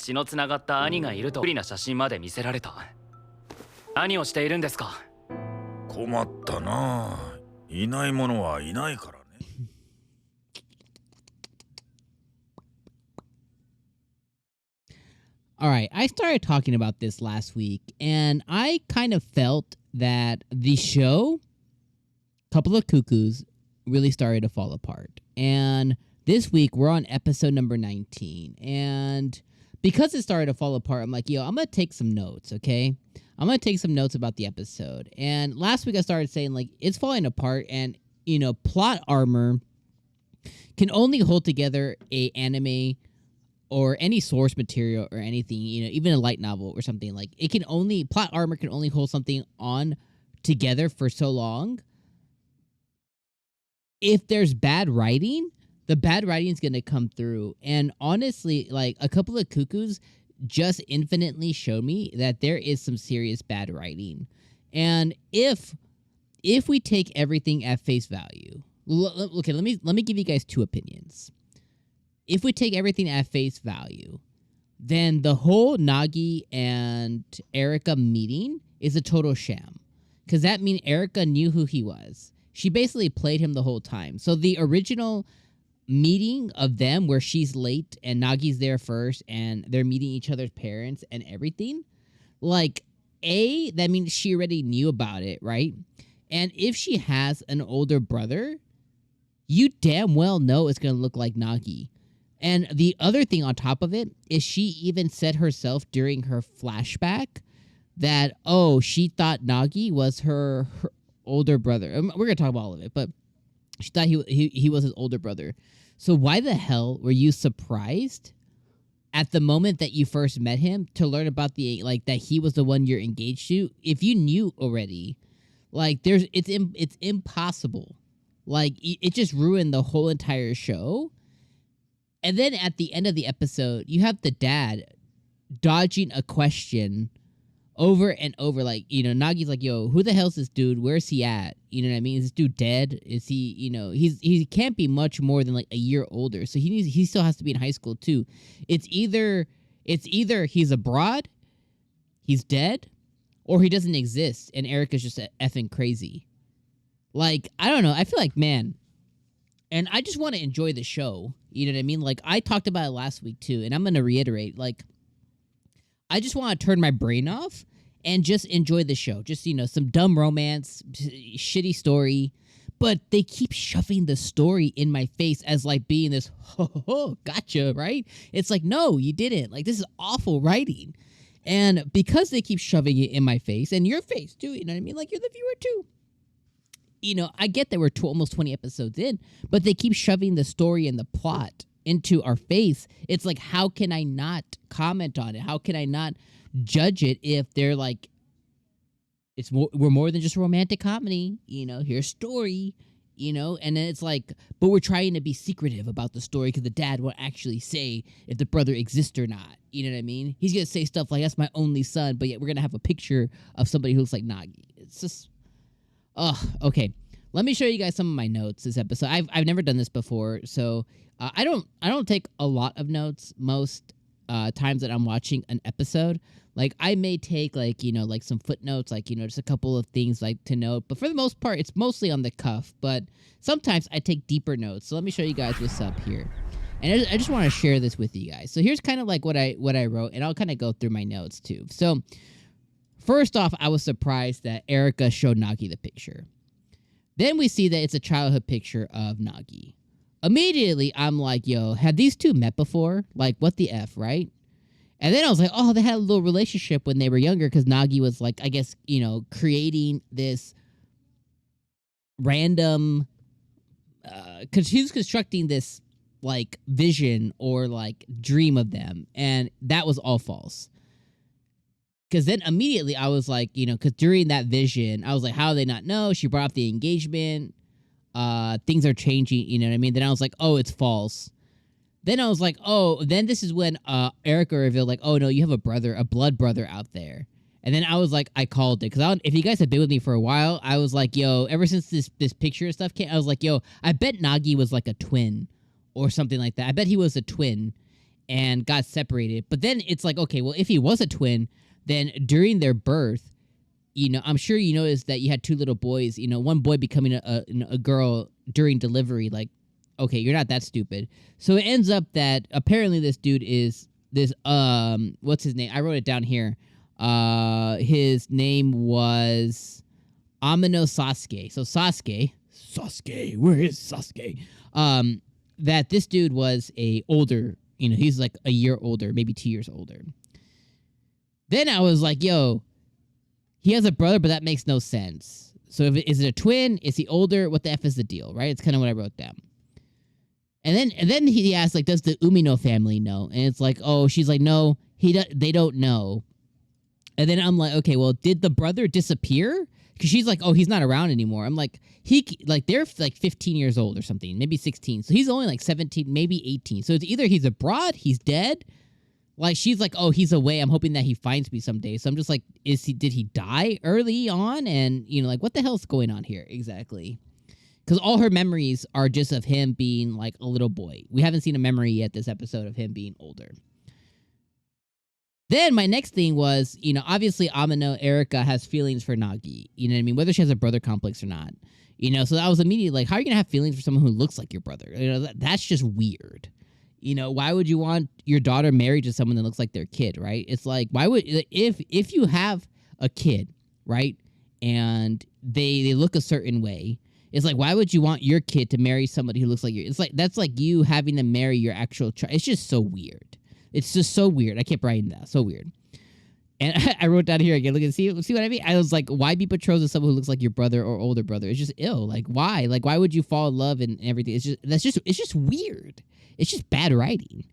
血のつながった兄がいると不利な写真まで見せられた。何をしているんですか？困ったな。いないものはいないからね。All right, I started talking about this last week, and I kind of felt that the show, Couple of Cuckoos, really started to fall apart. And this week, we're on episode number 19. And because it started to fall apart, I'm like, yo, I'm going to take some notes, okay? I'm going to take some notes about the episode. And last week, I started saying, like, it's falling apart, and, you know, plot armor can only hold together a anime or any source material or anything, you know, even a light novel or something. Like, it can only, plot armor can only hold something on together for so long. If there's bad writing, the bad writing is going to come through. And honestly, like, a Couple of Cuckoos just infinitely showed me that there is some serious bad writing. And if we take everything at face value, okay, let me give you guys two opinions. If we take everything at face value, then the whole Nagi and Erica meeting is a total sham. Because that means Erica knew who he was. She basically played him the whole time. So the original meeting of them where she's late and Nagi's there first and they're meeting each other's parents and everything, like, that means she already knew about it, right? And if she has an older brother, you damn well know it's going to look like Nagi. And the other thing on top of it is she even said herself during her flashback that, oh, she thought Nagi was her older brother. We're going to talk about all of it, but she thought he was his older brother. So why the hell were you surprised at the moment that you first met him to learn about that he was the one you're engaged to? If you knew already, like, it's impossible. Like, it just ruined the whole entire show. And then at the end of the episode, you have the dad dodging a question over and over. Like, you know, Nagi's like, yo, who the hell's this dude? Where's he at? You know what I mean? Is this dude dead? Is he, you know, he can't be much more than like a year older. So he still has to be in high school too. It's either he's abroad, he's dead, or he doesn't exist and Erica's just effing crazy. Like, I don't know. I feel like, man, and I just want to enjoy the show. You know what I mean? Like, I talked about it last week too, and I'm going to reiterate, like, I just want to turn my brain off and just enjoy the show. Just, you know, some dumb romance, shitty story, but they keep shoving the story in my face as, like, being this, gotcha, right? It's like, no, you didn't. Like, this is awful writing. And because they keep shoving it in my face, and your face too, you know what I mean? Like, you're the viewer too. You know, I get that we're almost 20 episodes in, but they keep shoving the story and the plot into our face. It's like, how can I not comment on it? How can I not judge it if they're like, we're more than just a romantic comedy, you know, here's story, you know, and then it's like, but we're trying to be secretive about the story because the dad won't actually say if the brother exists or not. You know what I mean? He's going to say stuff like, that's my only son, but yet we're going to have a picture of somebody who looks like Nagi. It's just... okay. Let me show you guys some of my notes this episode. I've never done this before, so I don't take a lot of notes most times that I'm watching an episode. Like, I may take, like, you know, like some footnotes, like, you know, just a couple of things like to note, but for the most part, it's mostly on the cuff. But sometimes I take deeper notes. So let me show you guys what's up here, and I just want to share this with you guys. So here's kind of like what I wrote, and I'll kind of go through my notes too. So. First off, I was surprised that Erica showed Nagi the picture. Then we see that it's a childhood picture of Nagi. Immediately, I'm like, yo, had these two met before? Like, what the F, right? And then I was like, oh, they had a little relationship when they were younger because Nagi was, like, I guess, you know, creating this random... because he was constructing this, like, vision or, like, dream of them. And that was all false. Because then immediately I was like, you know, because during that vision, I was like, how do they not know? She brought up the engagement. Things are changing, you know what I mean? Then I was like, oh, it's false. Then I was like, oh, then this is when Erica revealed, like, oh, no, you have a brother, a blood brother out there. And then I was like, I called it. Because if you guys have been with me for a while, I was like, yo, ever since this picture and stuff came, I was like, yo, I bet Nagi was like a twin or something like that. I bet he was a twin. and got separated. But then it's like, okay, well, if he was a twin, then during their birth, I'm sure you noticed that you had two little boys, one boy becoming a girl during delivery. Like, okay, you're not that stupid. So it ends up that apparently this dude is this, what's his name? I wrote it down here. His name was Amino Sasuke. So Sasuke, where is Sasuke? That this dude was a older, he's like a year older, maybe 2 years older. Then I was like, yo, he has a brother, but that makes no sense. So is it a twin? Is he older? What the F is the deal, right? It's kind of what I wrote down. And then he asked, like, does the Umino family know? And it's like, oh, she's like, no, they don't know. And then I'm like, okay, well, did the brother disappear? Because she's like, oh, he's not around anymore. I'm like, they're like 15 years old or something, maybe 16. So he's only like 17, maybe 18. So it's either he's abroad, he's dead. Like, she's like, oh, he's away. I'm hoping that he finds me someday. So I'm just like, did he die early on? And, like, what the hell's going on here exactly? Because all her memories are just of him being like a little boy. We haven't seen a memory yet this episode of him being older. Then my next thing was, obviously Amino, Erika has feelings for Nagi. You know what I mean? Whether she has a brother complex or not. So I was immediately like, how are you going to have feelings for someone who looks like your brother? That's just weird. Why would you want your daughter married to someone that looks like their kid, right? It's like, why would, if you have a kid, right, and they look a certain way, it's like, why would you want your kid to marry somebody who looks like you? It's like, that's like you having them marry your actual child. It's just so weird. It's just so weird. I kept writing that. So weird. And I wrote down here again. Look and see what I mean? I was like, why be betrothed to someone who looks like your brother or older brother? It's just ill. Like, why? Like, why would you fall in love and everything? It's just weird. It's just bad writing.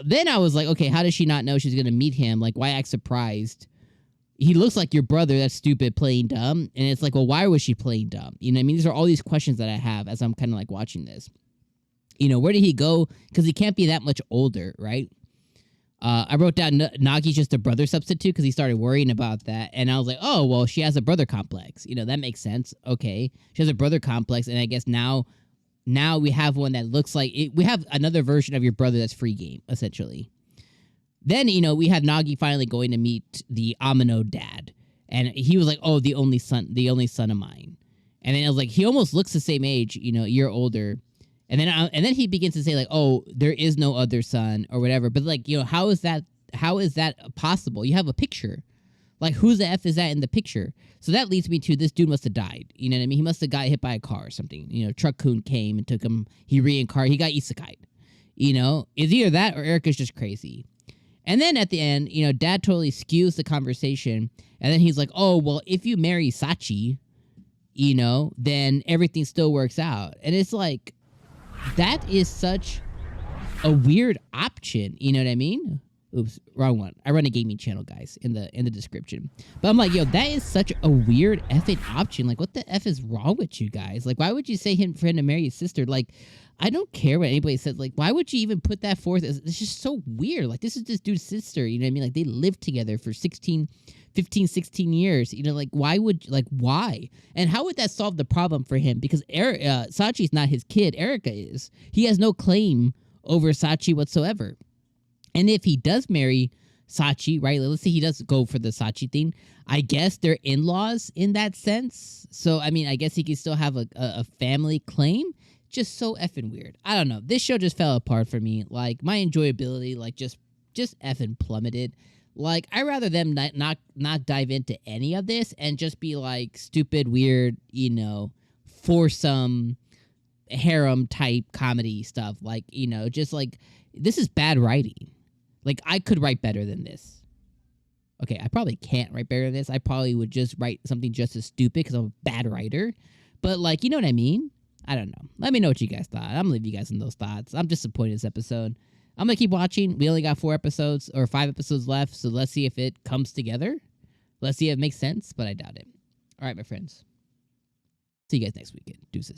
Then I was like, okay, how does she not know she's gonna meet him? Like, why act surprised? He looks like your brother. That's stupid, playing dumb. And it's like, well, why was she playing dumb? You know what I mean? These are all these questions that I have as I'm kind of like watching this. Where did he go? Because he can't be that much older, right? I wrote down Nagi's just a brother substitute because he started worrying about that. And I was like, oh, well, she has a brother complex. That makes sense. Okay. She has a brother complex. And I guess now we have one that looks like it. We have another version of your brother that's free game, essentially. Then, we had Nagi finally going to meet the Amino dad. And he was like, oh, the only son of mine. And then I was like, he almost looks the same age, a year older. And then he begins to say like, oh, there is no other son or whatever. But like, how is that possible? You have a picture. Like, who the F is that in the picture? So that leads me to this dude must have died. You know what I mean? He must have got hit by a car or something. Truck-kun came and took him. He reincarnated. He got isekai'd. It's either that or Erika's just crazy. And then at the end, dad totally skews the conversation. And then he's like, oh, well, if you marry Sachi, then everything still works out. And it's like, that is such a weird option. You know what I mean? Oops, wrong one. I run a gaming channel, guys, in the description. But I'm like, yo, that is such a weird effing option. Like, what the F is wrong with you guys? Like, why would you say for him to marry his sister? Like, I don't care what anybody says. Like, why would you even put that forth? It's just so weird. Like, this is this dude's sister. You know what I mean? Like, they lived together for 15, 16 years. Like, why? And how would that solve the problem for him? Because Sachi's not his kid. Erika is. He has no claim over Sachi whatsoever. And if he does marry Sachi, right? Let's say he does go for the Sachi thing. I guess they're in-laws in that sense. So, I mean, I guess he can still have a family claim. Just so effing weird. I don't know. This show just fell apart for me. Like, my enjoyability, like, just effing plummeted. Like, I'd rather them not dive into any of this and just be, like, stupid, weird, foursome, harem-type comedy stuff. Like, just, like, this is bad writing. Like, I could write better than this. Okay, I probably can't write better than this. I probably would just write something just as stupid because I'm a bad writer. But, like, you know what I mean? I don't know. Let me know what you guys thought. I'm going to leave you guys in those thoughts. I'm disappointed in this episode. I'm going to keep watching. We only got 5 episodes left, so let's see if it comes together. Let's see if it makes sense, but I doubt it. All right, my friends. See you guys next weekend. Deuces.